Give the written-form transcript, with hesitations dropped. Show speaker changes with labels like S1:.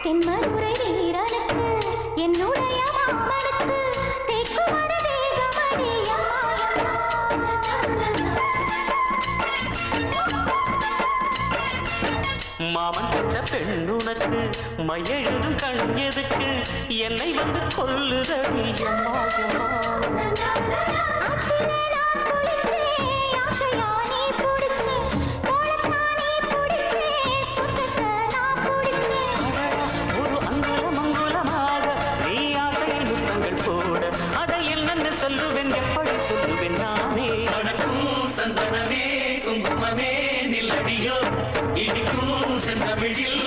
S1: தென்மதுரை வீரனுக்கு என்னுடைய மாமனுக்கு தேக்குமட தேகமடி
S2: மாமன் கட்ட பெண்ணுனக்கு மையெழுதும் கண் எதுக்கு என்னை வந்து கொல்லுதடி அம்மா ஒரு அங்குலம் அங்குலமாக நீ ஆசையில் முத்தங்கள் போட அதை என்னென்ன சொல்லுவேன் எப்படி சொல்லுவேன் நானே
S3: அடக்கும் சந்தனமே குங்குமமே நில்லடியோ இடிக்கும் செந்தமிழில்